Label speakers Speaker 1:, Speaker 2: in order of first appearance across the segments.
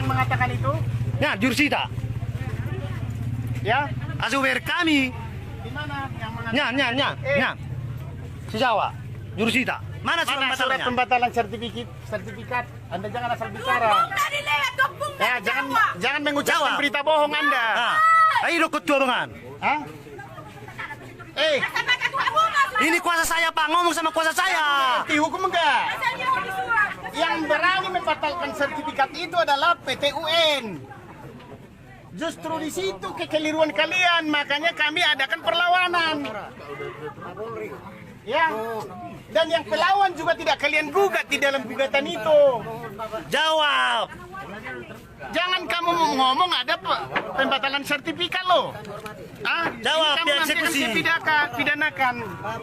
Speaker 1: yang mengatakan itu?
Speaker 2: Ya, jurusita.
Speaker 1: Ya.
Speaker 2: Asuber kami.
Speaker 1: Di mana yang mengatakan?
Speaker 2: Nya. Si Jawa, jurusita. Mana surat
Speaker 1: Mana surat
Speaker 2: pembatalannya?
Speaker 1: pembatalan sertifikat? Anda jangan asal bicara. Ya, jangan mengucapkan berita bohong Anda.
Speaker 2: Ah, ayo ketua bangan.
Speaker 1: Hah?
Speaker 2: Ini kuasa saya Pak, ngomong sama kuasa saya.
Speaker 1: Dihukum enggak? Yang berani membatalkan sertifikat itu adalah PT UN. Justru di situ kekeliruan kalian, makanya kami adakan perlawanan. Ya. Dan yang pelawan juga tidak kalian gugat di dalam gugatan itu.
Speaker 2: Jawab.
Speaker 1: Jangan kamu ngomong ada pembatalan sertifikat loh. Ah,
Speaker 2: Jawab,
Speaker 1: ini kamu
Speaker 2: biar
Speaker 1: nanti akan
Speaker 2: eksekusi.
Speaker 1: saya pidanakan.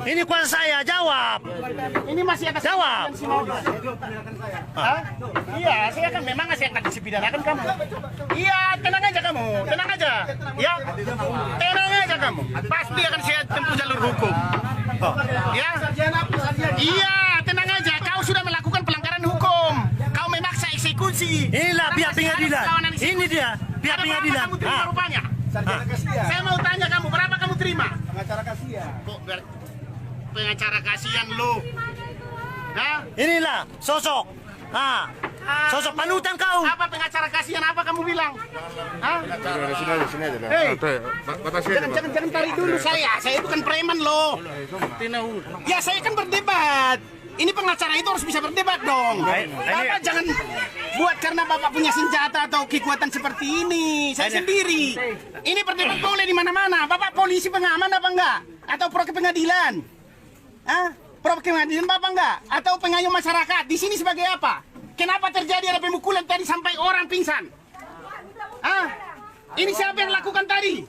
Speaker 2: Ini kuasa saya, jawab.
Speaker 1: Ini masih ada
Speaker 2: Jawab.
Speaker 1: Hah? Iya, saya akan memang masih akan dipidanakan kamu. Iya, tenang aja kamu, tenang aja. Ya, tenang aja kamu. Pasti akan saya tempuh jalur hukum. Ya, iya, tenang aja. Kau sudah melakukan pelanggaran hukum. Kau memaksa eksekusi.
Speaker 2: Inilah pihak pengadilan. Ini dia pihak pengadilan.
Speaker 1: Kamu terima rupanya. Saya mau tanya kamu, berapa kamu terima?
Speaker 3: Pengacara kasihan.
Speaker 1: Kok pengacara kasihan lu? Hah?
Speaker 2: Inilah sosok. Sosok panutan kau.
Speaker 1: Apa pengacara kasihan? Apa kamu bilang? Hah?
Speaker 3: Sini aja.
Speaker 1: Hei,
Speaker 3: Batasi aja, Pak.
Speaker 1: jangan tarik dulu saya. Saya bukan preman loh. Ya saya kan berdebat. Ini pengacara itu harus bisa berdebat dong. Bapak jangan buat karena Bapak punya senjata atau kekuatan seperti ini. Saya sendiri. Ini berdebat boleh di mana-mana. Bapak polisi pengaman apa enggak? Atau pro ke pengadilan? Hah? Pro ke pengadilan Bapak enggak? Atau pengayom masyarakat? Di sini sebagai apa? Kenapa terjadi ada pemukulan tadi sampai orang pingsan? Hah? Ini siapa yang lakukan tadi?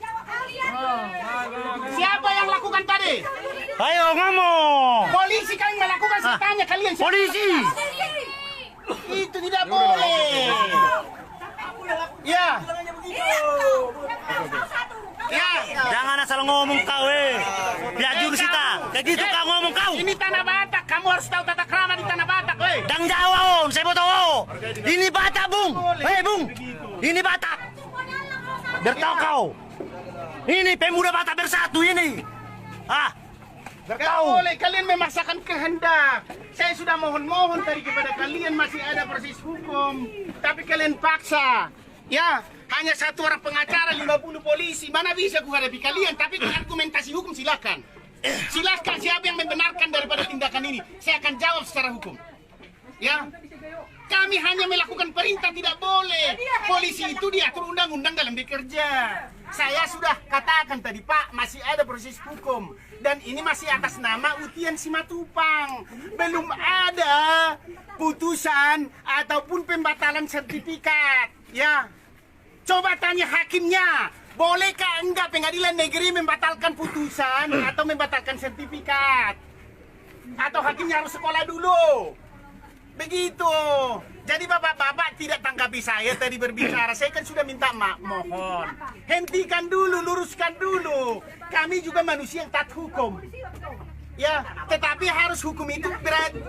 Speaker 1: Siapa yang lakukan tadi?
Speaker 2: Ayo ngomong.
Speaker 1: Polisi kan melakukan, saya tanya kalian siapa?
Speaker 2: Polisi.
Speaker 1: Itu tidak boleh. Ya. Ya.
Speaker 2: Jangan asal ngomong kau Pihak jurusita. Kayak gitu kau ngomong kau.
Speaker 1: Ini tanah Batak, kamu harus tahu tata krama di tanah Batak, weh.
Speaker 2: Dang Jawa om, saya mau tahu. Ini Batak bung. Bung. Ini Batak. Bertahu kau. Ini pemuda Batak bersatu ini.
Speaker 1: Gak boleh kalian memaksakan kehendak. Saya sudah mohon-mohon tadi kepada kalian, masih ada proses hukum, tapi kalian paksa. Ya, hanya satu orang pengacara, 50 polisi. Mana bisa ku hadapi kalian? Tapi argumentasi hukum silakan. Silakan, siapa yang membenarkan daripada tindakan ini? Saya akan jawab secara hukum. Ya, kami hanya melakukan perintah, tidak boleh. Polisi itu diatur undang-undang dalam bekerja. Saya sudah katakan tadi, Pak, masih ada proses hukum. Dan ini masih atas nama Utian Simatupang. Belum ada putusan ataupun pembatalan sertifikat. Ya, coba tanya hakimnya. Bolehkah enggak pengadilan negeri membatalkan putusan atau membatalkan sertifikat? Atau hakimnya harus sekolah dulu? Begitu. Jadi bapak-bapak tidak tanggapi saya tadi berbicara. Saya kan sudah minta mohon. Hentikan dulu, luruskan dulu. Kami juga manusia yang taat hukum. Ya, tetapi harus hukum itu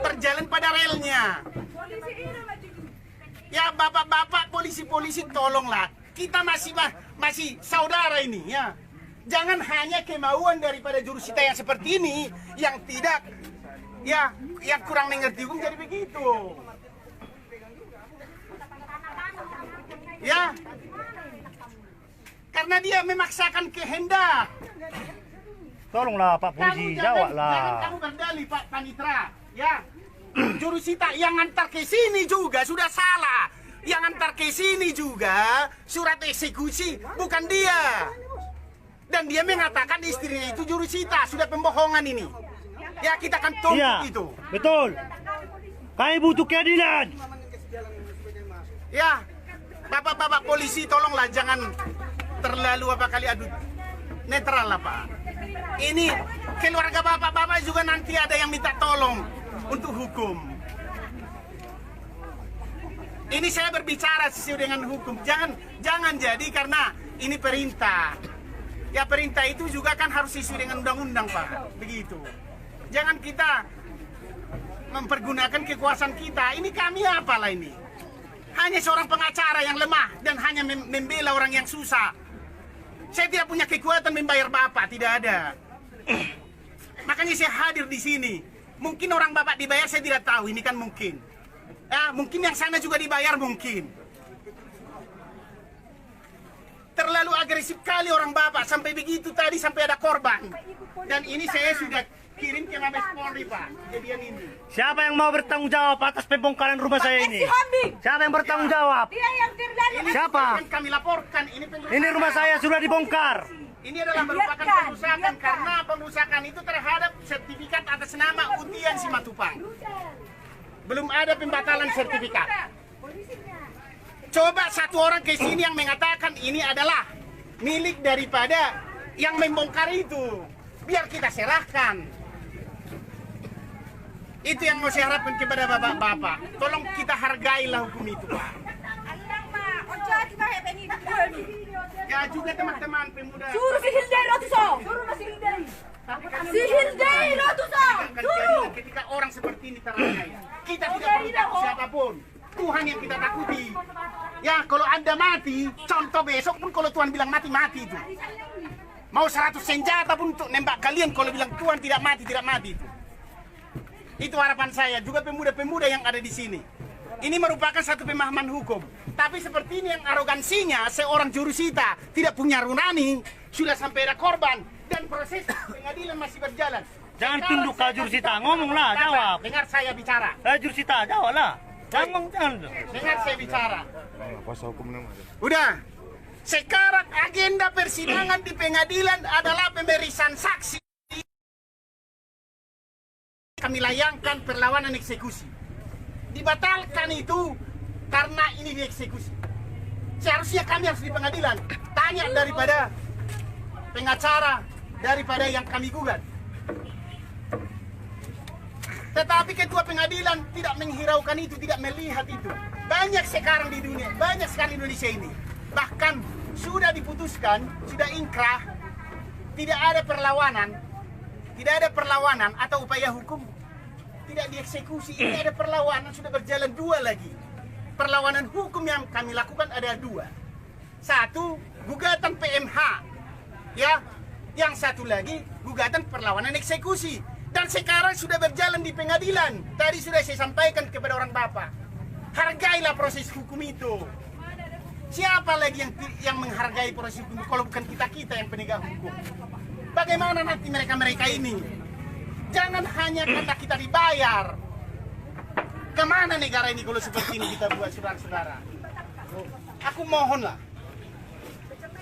Speaker 1: berjalan pada relnya. Ya, bapak-bapak polisi-polisi tolonglah. Kita masih saudara ini ya. Jangan hanya kemauan daripada jurusita yang seperti ini yang tidak ya, yang kurang mengerti hukum jadi begitu. Ya, karena dia memaksakan kehendak.
Speaker 2: Tolonglah Pak Polisi, jawablah.
Speaker 1: Jangan kamu berdalih Pak Panitra. Ya, jurusita yang antar ke sini juga sudah salah. Yang antar ke sini juga surat eksekusi bukan dia. Dan dia mengatakan istrinya itu jurusita, sudah pembohongan ini. Ya, kita akan tuntut itu.
Speaker 2: Betul. Kami butuh keadilan.
Speaker 1: Ya, bapak-bapak polisi tolonglah jangan terlalu apa kali adu netral lah Pak. Ini keluarga bapak-bapak juga nanti ada yang minta tolong untuk hukum. Ini saya berbicara sesuai dengan hukum. Jangan jadi karena ini perintah. Ya, perintah itu juga kan harus sesuai dengan undang-undang Pak. Begitu. Jangan kita mempergunakan kekuasaan kita. Ini kami apalah ini? hanya seorang pengacara yang lemah dan hanya membela orang yang susah. Saya tidak punya kekuatan membayar Bapak, tidak ada. Makanya saya hadir di sini. Mungkin orang Bapak dibayar, saya tidak tahu. Ini kan mungkin. Mungkin yang sana juga dibayar, mungkin. Terlalu agresif kali orang Bapak. Sampai begitu tadi, sampai ada korban. Dan ini saya sudah kirim ke Mabes Polri, Pak. Kejadian ini.
Speaker 2: Siapa yang mau bertanggung jawab atas pembongkaran rumah saya ini? Siapa yang bertanggung jawab?
Speaker 4: Dia yang terjadi.
Speaker 1: Ini
Speaker 2: Siapa?
Speaker 1: yang kami laporkan. Ini
Speaker 2: Ini rumah saya sudah dibongkar.
Speaker 1: Ini adalah merupakan pengusakan karena pengusakan itu terhadap sertifikat atas nama Utian Simatupang. Belum ada pembatalan sertifikat. Coba satu orang ke sini yang mengatakan ini adalah milik daripada yang membongkar itu. Biar kita serahkan. Itu yang mau saya harapkan kepada bapak-bapak. Tolong kita hargailah hukum itu, Pak. Ya juga teman-teman pemuda.
Speaker 4: Suruh si Hildai Rotuso. Suruh si Hildai. Si Hildai Rotuso. Suruh.
Speaker 1: Ketika orang seperti ini teraniaya, kita tidak perlu takut siapapun. Tuhan yang kita takuti. Ya, kalau Anda mati, contoh besok pun kalau Tuhan bilang mati, mati itu. Mau 100 senjata pun untuk nembak kalian, kalau bilang Tuhan tidak mati itu. Itu harapan saya, juga pemuda-pemuda yang ada di sini. Ini merupakan satu pemahaman hukum. Tapi seperti ini yang arogansinya, seorang jurusita tidak punya runani, sudah sampai ada korban, dan proses pengadilan masih berjalan.
Speaker 2: Jangan tunduk ke jurusita, ngomonglah, jawab.
Speaker 1: Dengar saya bicara.
Speaker 2: Jurusita, jawablah. Jangan.
Speaker 1: Dengar saya bicara.
Speaker 3: Kuasa hukum nama.
Speaker 1: Udah. Sekarang agenda persidangan di pengadilan adalah pemeriksaan saksi. Kami layangkan perlawanan eksekusi. Dibatalkan itu karena ini dieksekusi. Seharusnya kami harus di pengadilan tanya daripada pengacara, daripada yang kami gugat. Tetapi ketua pengadilan tidak menghiraukan itu, tidak melihat itu. Banyak sekarang di dunia, banyak sekali Indonesia ini. Bahkan sudah diputuskan, sudah inkrah, tidak ada perlawanan atau upaya hukum. Tidak dieksekusi, ini ada perlawanan, sudah berjalan 2 lagi. Perlawanan hukum yang kami lakukan ada 2. 1, gugatan PMH. Ya, yang satu lagi gugatan perlawanan eksekusi. Dan sekarang sudah berjalan di pengadilan. Tadi sudah saya sampaikan kepada orang Bapak. Hargailah proses hukum itu. Siapa lagi yang menghargai proses hukum kalau bukan kita yang penegak hukum? Bagaimana nanti mereka ini? Jangan hanya karena kita dibayar. Kemana negara ini kalau seperti ini kita buat, saudara-saudara? Aku mohonlah.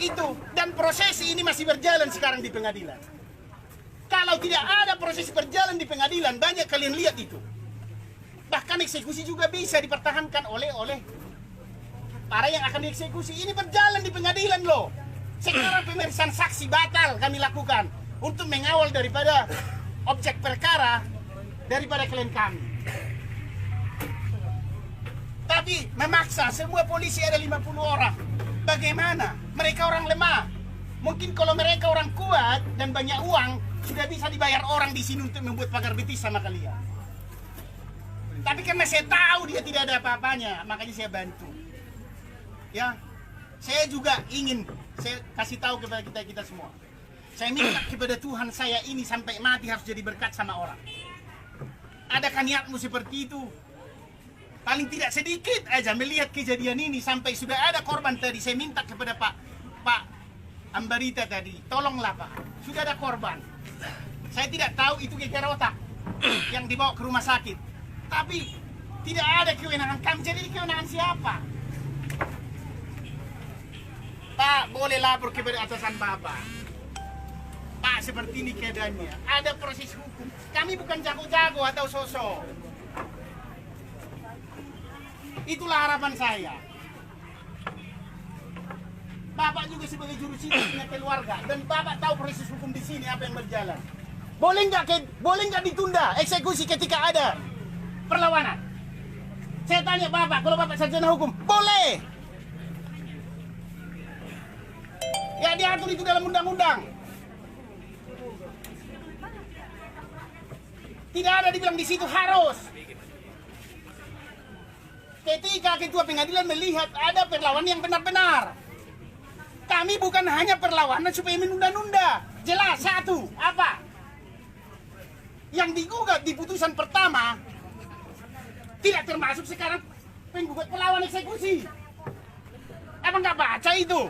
Speaker 1: Itu, dan proses ini masih berjalan sekarang di pengadilan. Kalau tidak ada proses berjalan di pengadilan, banyak kalian lihat itu. Bahkan eksekusi juga bisa dipertahankan oleh para yang akan dieksekusi. Ini berjalan di pengadilan loh. Sekarang pemeriksaan saksi batal kami lakukan untuk mengawal daripada objek perkara daripada klien kami. Tapi memaksa semua polisi ada 50 orang. Bagaimana? Mereka orang lemah. Mungkin kalau mereka orang kuat dan banyak uang, sudah bisa dibayar orang di sini untuk membuat pagar betis sama kalian. Tapi karena saya tahu dia tidak ada apa-apanya, makanya saya bantu. Ya, saya juga ingin saya kasih tahu kepada kita semua. Saya minta kepada Tuhan saya ini sampai mati harus jadi berkat sama orang. Adakah niatmu seperti itu? Paling tidak sedikit aja melihat kejadian ini sampai sudah ada korban tadi. Saya minta kepada Pak Ambarita tadi, tolonglah Pak, sudah ada korban. Saya tidak tahu itu geger otak yang dibawa ke rumah sakit. Tapi tidak ada kewenangan kami, jadi kewenangan siapa? Pak, boleh lapor kepada atasan Bapak. Pak, seperti ini keadaannya. Ada proses hukum. Kami bukan jago-jago atau sosok. Itulah harapan saya. Bapak juga sebagai jurusita punya keluarga dan Bapak tahu proses hukum di sini apa yang berjalan. Boleh nggak ditunda eksekusi ketika ada perlawanan? Saya tanya Bapak, kalau Bapak sarjana hukum, boleh. Ya diatur itu dalam undang-undang. Tidak ada dibilang di situ harus. ketika ketua pengadilan melihat ada perlawanan yang benar-benar. Kami bukan hanya perlawanan supaya menunda-nunda. Jelas, satu, apa? Yang digugat di putusan pertama tidak termasuk sekarang penggugat pelawan eksekusi. Apa nggak baca itu?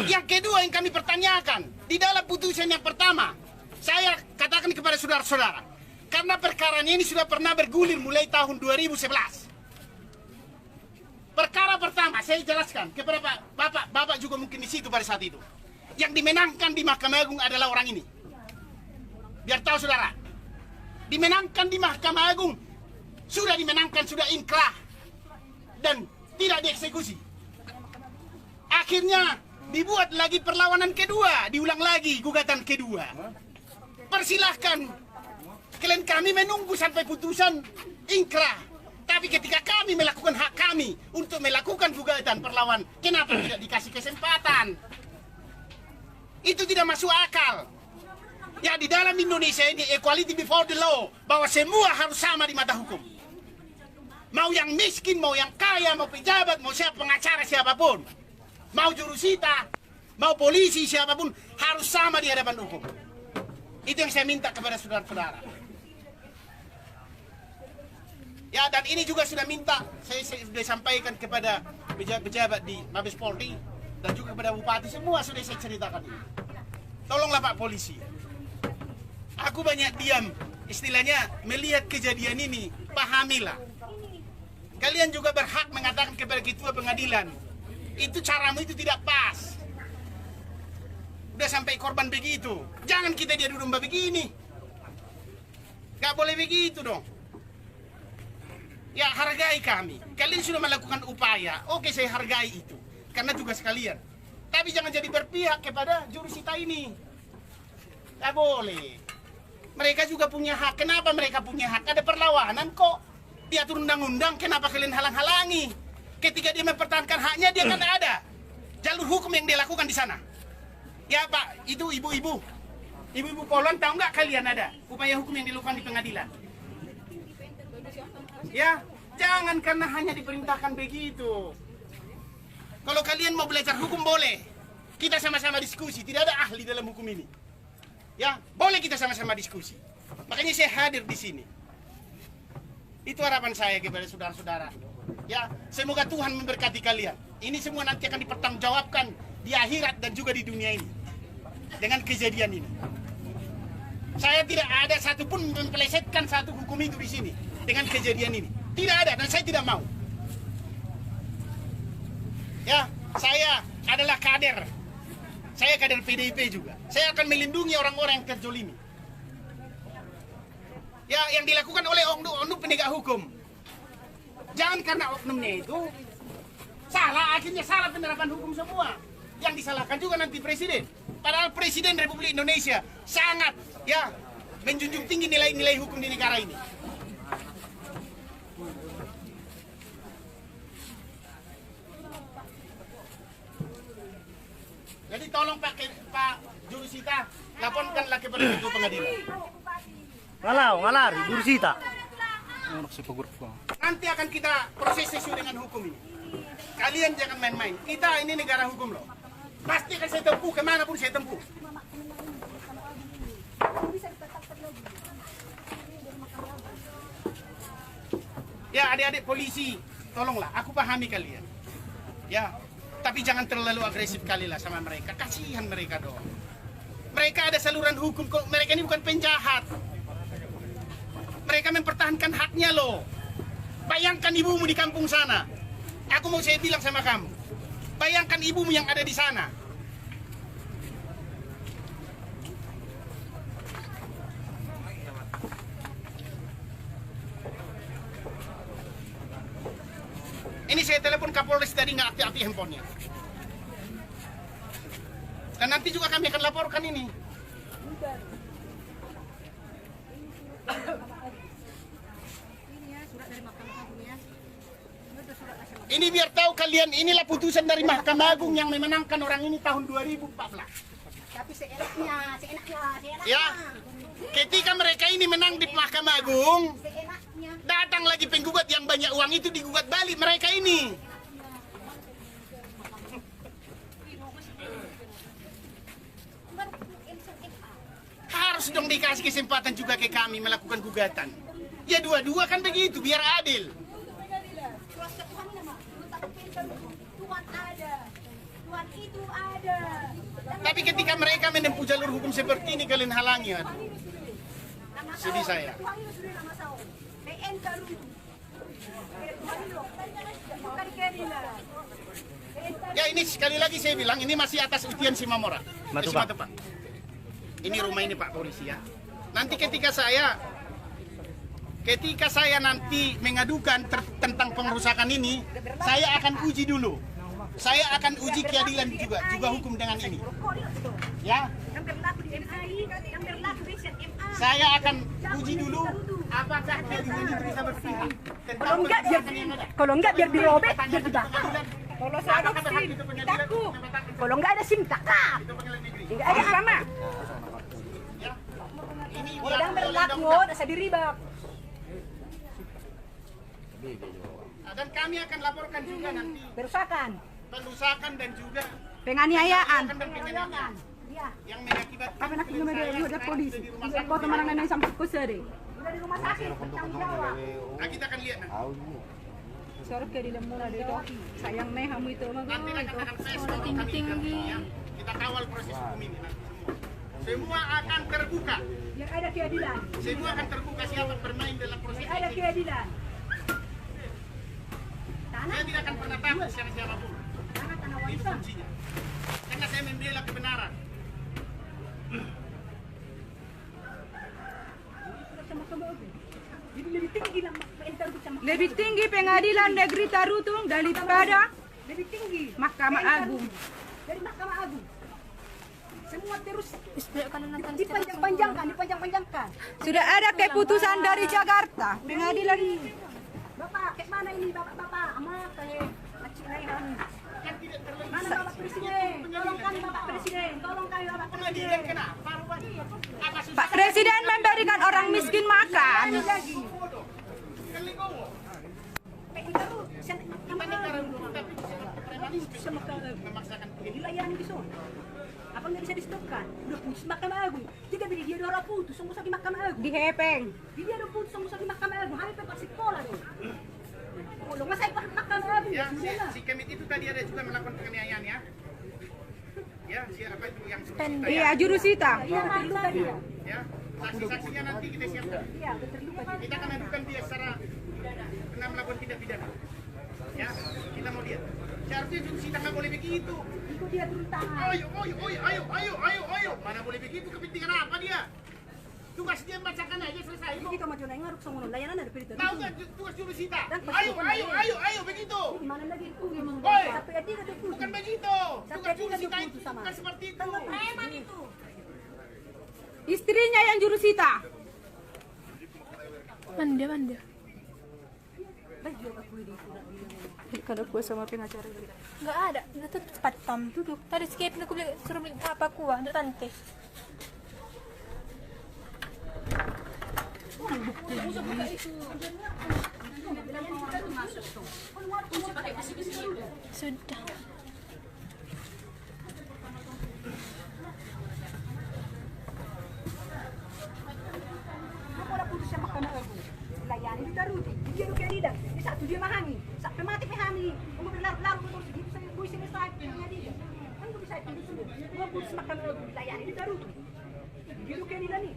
Speaker 1: Yang kedua yang kami pertanyakan, di dalam putusan yang pertama, saya katakan kepada saudara-saudara, karena perkara ini sudah pernah bergulir mulai tahun 2011. Perkara pertama, saya jelaskan kepada Bapak juga mungkin di situ pada saat itu. Yang dimenangkan di Mahkamah Agung adalah orang ini. Biar tahu saudara, dimenangkan di Mahkamah Agung, sudah dimenangkan, sudah inkrah, dan tidak dieksekusi. Akhirnya dibuat lagi perlawanan kedua, diulang lagi gugatan kedua. Persilahkan, klien kami menunggu sampai putusan inkrah. Tapi ketika kami melakukan hak kami untuk melakukan gugatan perlawan, kenapa tidak dikasih kesempatan? Itu tidak masuk akal. Ya, di dalam Indonesia ini equality before the law, bahwa semua harus sama di mata hukum. Mau yang miskin, mau yang kaya, mau pejabat, mau siapa pengacara siapapun, mau jurusita, mau polisi siapapun, harus sama di hadapan hukum. Itu yang saya minta kepada saudara-saudara. Ya, dan ini juga sudah minta, saya sudah sampaikan kepada pejabat-pejabat di Mabes Polri dan juga kepada Bupati, semua sudah saya ceritakan ini. Tolonglah Pak Polisi. Aku banyak diam, istilahnya melihat kejadian ini, pahamilah. Kalian juga berhak mengatakan kepada ketua pengadilan, itu caramu itu tidak pas. Udah sampai korban begitu, jangan kita diadu domba begini. Gak boleh begitu dong. Ya, hargai kami. Kalian sudah melakukan upaya. Oke, saya hargai itu. Karena tugas kalian. Tapi jangan jadi berpihak kepada jurusita ini. Tidak boleh. Mereka juga punya hak. Kenapa mereka punya hak? Ada perlawanan kok. Diatur undang-undang, kenapa kalian halang-halangi? Ketika dia mempertahankan haknya, dia kan ada jalur hukum yang dia lakukan di sana. Ya Pak, itu ibu-ibu. Ibu-ibu Polon, tahu nggak kalian ada upaya hukum yang dilakukan di pengadilan? Ya, jangan karena hanya diperintahkan begitu. Kalau kalian mau belajar hukum boleh. Kita sama-sama diskusi, tidak ada ahli dalam hukum ini. Ya, boleh kita sama-sama diskusi. Makanya saya hadir di sini. Itu harapan saya kepada saudara-saudara. Ya, semoga Tuhan memberkati kalian. Ini semua nanti akan dipertanggungjawabkan di akhirat dan juga di dunia ini. Dengan kejadian ini. Saya tidak ada satupun mempelesetkan satu hukum itu di sini. Dengan kejadian ini. Tidak ada, dan saya tidak mau. Ya, saya adalah kader. Saya kader PDIP juga. Saya akan melindungi orang-orang yang terzolimi. Ya, yang dilakukan oleh oknum penegak hukum. Jangan karena oknumnya itu salah, akhirnya salah penerapan hukum semua. Yang disalahkan juga nanti presiden. Padahal Presiden Republik Indonesia sangat ya menjunjung tinggi nilai-nilai hukum di negara ini. Jadi tolong Pak Jurusita, laporkanlah kepada ketua pengadilan.
Speaker 2: Ngalar, jurusita.
Speaker 1: Nanti akan kita proses sesuai dengan hukum ini. Kalian jangan main-main. Kita ini negara hukum loh. Pasti akan saya tempuh, kemanapun saya tempuh. Ya adik-adik polisi, tolonglah, aku pahami kalian. Ya, tapi jangan terlalu agresif kali lah sama mereka. Kasihan mereka dong. Mereka ada saluran hukum kok. Mereka ini bukan penjahat. Mereka mempertahankan haknya loh. Bayangkan ibumu di kampung sana. Aku mau saya bilang sama kamu. Bayangkan ibumu yang ada di sana. Ini saya telepon Kapolres tadi nggak aktif handphonenya. Dan nanti juga kami akan laporkan ini. Ini biar tahu kalian, inilah putusan dari Mahkamah Agung yang memenangkan orang ini tahun 2014.
Speaker 4: Tapi seenaknya.
Speaker 1: Ya, ketika mereka ini menang di Mahkamah Agung, Datang lagi penggugat yang banyak uang itu digugat balik mereka ini. Harus dong dikasih kesempatan juga ke kami melakukan gugatan. Ya dua-dua kan begitu, biar adil.
Speaker 4: Tuhan ada. Tuhan itu ada.
Speaker 1: Tapi ketika mereka menempuh jalur hukum seperti ini, kalian halangi. Sedih saya.
Speaker 4: Tuhan itu sudah nama sao. PNK dulu. Bukan keadilan.
Speaker 1: Ya ini sekali lagi saya bilang, ini masih atas ujian Simamora.
Speaker 2: Matupa.
Speaker 1: Matupa. Ini rumah ini Pak Polisi ya. Nanti ketika saya nanti mengadukan tentang pengerusakan ini, saya akan uji dulu. Saya akan uji keadilan juga hukum dengan ini. Ya.
Speaker 4: Yang berlaku di MAI, yang berlaku di SMA.
Speaker 1: Saya akan uji dulu apakah keadilan itu bisa berpihak.
Speaker 4: Kalau enggak biar dirobek, biar dibakar. Kalau saya ada SIM, takut. Kalau enggak ada SIM, takut. Enggak ada sama. Kalau yang berlaku, saya diribak.
Speaker 1: Dan kami akan laporkan juga nanti
Speaker 4: Perusakan
Speaker 1: dan juga
Speaker 4: penganiayaan.
Speaker 1: penganiayaan
Speaker 4: Iya.
Speaker 1: yang mengakibatkan
Speaker 4: Apa nak kena ada polisi? Kau teman yang sampai kusere. Udah di rumah sakit, tanggung jawab.
Speaker 1: Nah, kita akan lihat nanti.
Speaker 4: Sorot ke di lemura dito. Sayang nih kamu itu mah.
Speaker 1: Nanti akan pes tinggi. Ya. Kita kawal proses hukum ini nanti semua akan terbuka.
Speaker 4: Biar ada keadilan.
Speaker 1: Semua akan terbuka siapa bermain dalam proses
Speaker 4: Biar ada
Speaker 1: ini.
Speaker 4: keadilan.
Speaker 1: Saya tidak akan pernah takut siapapun.
Speaker 4: Tanah
Speaker 1: Itu
Speaker 4: warisan.
Speaker 1: kuncinya. Karena saya membela kebenaran.
Speaker 4: Jadi lebih tinggi lah enter sama.
Speaker 5: Lebih tinggi pengadilan negeri Tarutung daripada
Speaker 4: Lebih tinggi.
Speaker 5: Mahkamah Agung.
Speaker 4: Dari Mahkamah Agung. Semua terus dipanjang-panjangkan.
Speaker 5: Sudah ada keputusan dari Jakarta. Pengadilan
Speaker 4: Bapak, ke mana ini Bapak? Ama kayak acik laihan. Mana Bapak Presiden? Tolong kami Bapak Presiden. Tolong kami Bapak
Speaker 1: Pengadilan
Speaker 4: Presiden.
Speaker 1: kenapa? Apa susah?
Speaker 5: Pak Presiden memberikan orang miskin makan.
Speaker 4: Lagi.
Speaker 1: Keligowo.
Speaker 4: Kayak kita tuh
Speaker 1: Kita negara hukum tapi
Speaker 4: sama kalau
Speaker 1: memaksakan begini.
Speaker 4: dilayani bisa. Apa nggak bisa di-stopkan? Udah putus Mahkamah Agung. Jika dia ada orang putus, sungguh di Mahkamah Agung.
Speaker 5: Dihepeng.
Speaker 4: Dia ada putus, sungguh di Mahkamah Agung. Hari itu sekolah dong. Kalau nggak saya Mahkamah Agung
Speaker 1: Ya,
Speaker 4: ya sudah.
Speaker 1: si Kemit itu tadi ada juga melakukan penganiayaan ya. Ya, siapa itu yang terluka
Speaker 5: Iya, jurusita.
Speaker 4: Iya, terluka dia.
Speaker 1: ya. Saksi-saksinya nanti kita siapkan.
Speaker 4: Iya, terluka dia.
Speaker 1: Kita akan adukan dia secara kena melakukan tindak pidana. Ya, kita mau lihat. Seharusnya jurusita nggak boleh begitu.
Speaker 4: Itu dia turun tangan.
Speaker 1: Ayo. Mana boleh begitu, kepentingan apa dia? Tugas dia bacakan aja selesai.
Speaker 4: Ini kita maju naik ngaruk sama layanan ada berita.
Speaker 1: Tahu nggak tugas jurusita?
Speaker 4: Dan pasti
Speaker 1: Ayo begitu.
Speaker 4: Gimana lagi itu memang
Speaker 1: Oi.
Speaker 4: sampai dia ada putus.
Speaker 1: Bukan begitu.
Speaker 4: Sampai
Speaker 1: Tugas
Speaker 4: dia ada
Speaker 1: jurusita
Speaker 4: putus
Speaker 1: itu
Speaker 4: sama.
Speaker 1: bukan seperti itu.
Speaker 4: Preman itu.
Speaker 5: Istrinya yang jurusita.
Speaker 6: Manda.
Speaker 4: Baju aku ini.
Speaker 5: Kada kuat sama pengacara.
Speaker 6: Nggak ada. Itu patam. Duduk. Tadi skip na suruh beli apa kuah. Ada tante. Sudah.
Speaker 4: Aku ada putus sama Mahkamah Agung. Layani ditaruh. Dia ada keadilan. Di satu dia mahami. Sampai mati mahami. Kamu berlarut-larut terus gitu saya gue sini saya punya dia. Kan gue bisa itu semua. Gua putus Mahkamah Agung. Layani ditaruh. Dia ada keadilan nih.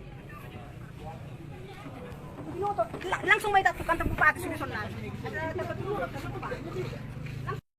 Speaker 4: Langsung may tatukan ng bupati sinisunod. At dapat tulog, dapat ba?